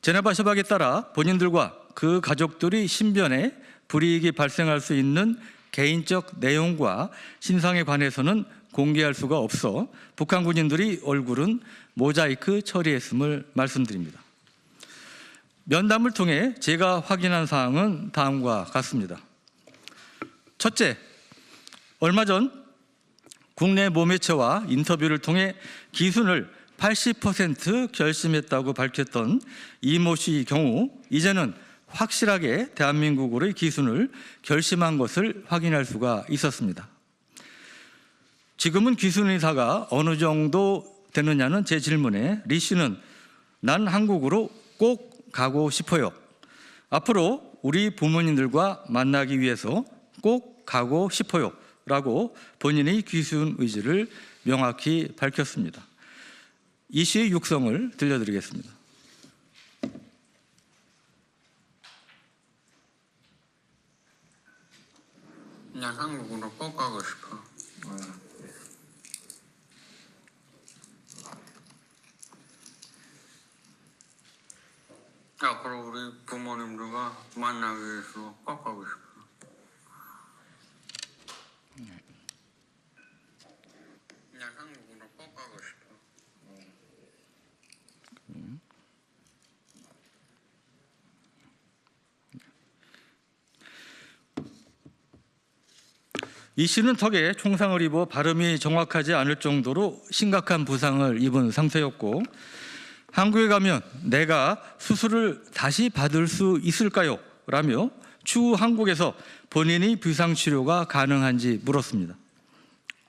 제네바 협약에 따라 본인들과 그 가족들이 신변에 불이익이 발생할 수 있는 개인적 내용과 신상에 관해서는 공개할 수가 없어 북한 군인들이 얼굴은 모자이크 처리했음을 말씀드립니다. 면담을 통해 제가 확인한 사항은 다음과 같습니다. 첫째, 얼마 전 국내 모매체와 인터뷰를 통해 기순을 80% 결심했다고 밝혔던 이모 씨의 경우 이제는 확실하게 대한민국으로의 기순을 결심한 것을 확인할 수가 있었습니다. 지금은 기순 의사가 어느 정도 되느냐는 제 질문에 리 씨는 난 한국으로 꼭 가고 싶어요. 앞으로 우리 부모님들과 만나기 위해서 꼭 가고 싶어요. 라고 본인의 귀순 의지를 명확히 밝혔습니다. 이 시의 육성을 들려드리겠습니다. 난 한국으로 꼭 가고 싶어. 앞으로 우리 부모님들과 만나기 위해서 꼭 가고 싶어. 난 한국으로 꼭 가고 싶어. 이 씨는 턱에 총상을 입어 발음이 정확하지 않을 정도로 심각한 부상을 입은 상태였고 한국에 가면 내가 수술을 다시 받을 수 있을까요? 라며 추후 한국에서 본인이 부상치료가 가능한지 물었습니다.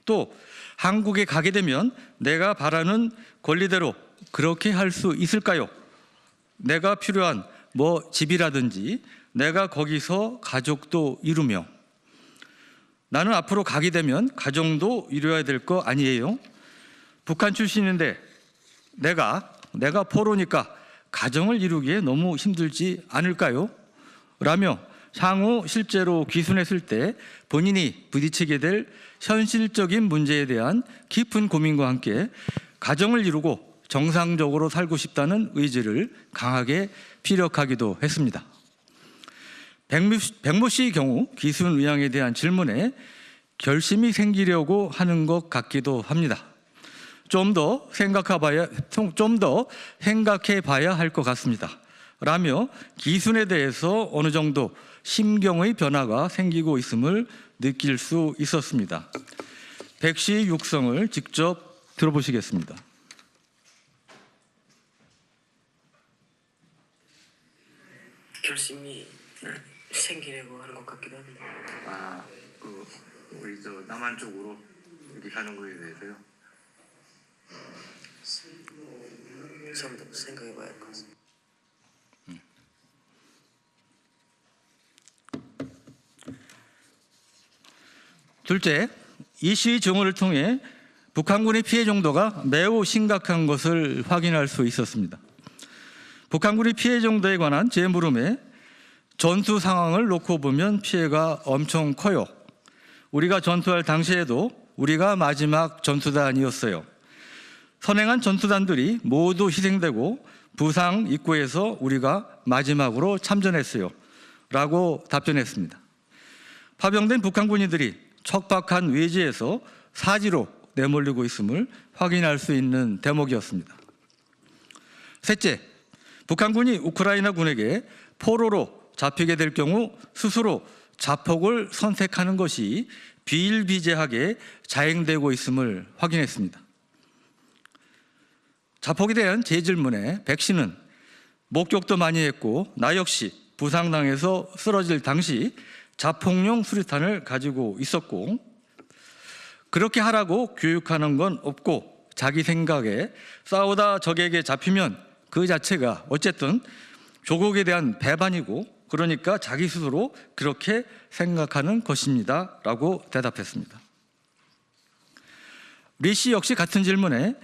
또 한국에 가게 되면 내가 바라는 권리대로 그렇게 할 수 있을까요? 내가 필요한 집이라든지 내가 거기서 가족도 이루며 나는 앞으로 가게 되면 가정도 이루어야 될 거 아니에요? 북한 출신인데 내가 포로니까 가정을 이루기에 너무 힘들지 않을까요? 라며 향후 실제로 귀순했을 때 본인이 부딪히게 될 현실적인 문제에 대한 깊은 고민과 함께 가정을 이루고 정상적으로 살고 싶다는 의지를 강하게 피력하기도 했습니다. 백모 씨의 경우 귀순 의향에 대한 질문에 결심이 생기려고 하는 것 같기도 합니다. 좀 더 생각해 봐야 할 것 같습니다. 라며 기순에 대해서 어느 정도 심경의 변화가 생기고 있음을 느낄 수 있었습니다. 백 씨의 육성을 직접 들어보시겠습니다. 결심이 생기려고 하는 것 같기도 합니다. 우리 저 남한 쪽으로 이렇게 가는 거에 대해서요? 좀 더 생각해봐야 할 것 같습니다. 둘째, 이 씨의 증언을 통해 북한군의 피해 정도가 매우 심각한 것을 확인할 수 있었습니다. 북한군의 피해 정도에 관한 제 물음에 전투 상황을 놓고 보면 피해가 엄청 커요. 우리가 전투할 당시에도 우리가 마지막 전투단이었어요. 선행한 전투단들이 모두 희생되고 부상 입구에서 우리가 마지막으로 참전했어요. 라고 답변했습니다. 파병된 북한 군인들이 척박한 외지에서 사지로 내몰리고 있음을 확인할 수 있는 대목이었습니다. 셋째, 북한군이 우크라이나 군에게 포로로 잡히게 될 경우 스스로 자폭을 선택하는 것이 비일비재하게 자행되고 있음을 확인했습니다. 자폭에 대한 제 질문에 백 씨는 목격도 많이 했고 나 역시 부상당해서 쓰러질 당시 자폭용 수류탄을 가지고 있었고 그렇게 하라고 교육하는 건 없고 자기 생각에 싸우다 적에게 잡히면 그 자체가 어쨌든 조국에 대한 배반이고 그러니까 자기 스스로 그렇게 생각하는 것입니다. 라고 대답했습니다. 리 씨 역시 같은 질문에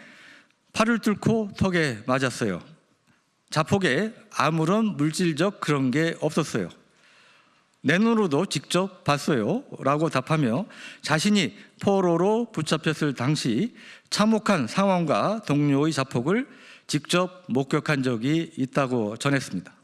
팔을 뚫고 턱에 맞았어요. 자폭에 아무런 물질적 그런 게 없었어요. 내 눈으로도 직접 봤어요 라고 답하며 자신이 포로로 붙잡혔을 당시 참혹한 상황과 동료의 자폭을 직접 목격한 적이 있다고 전했습니다.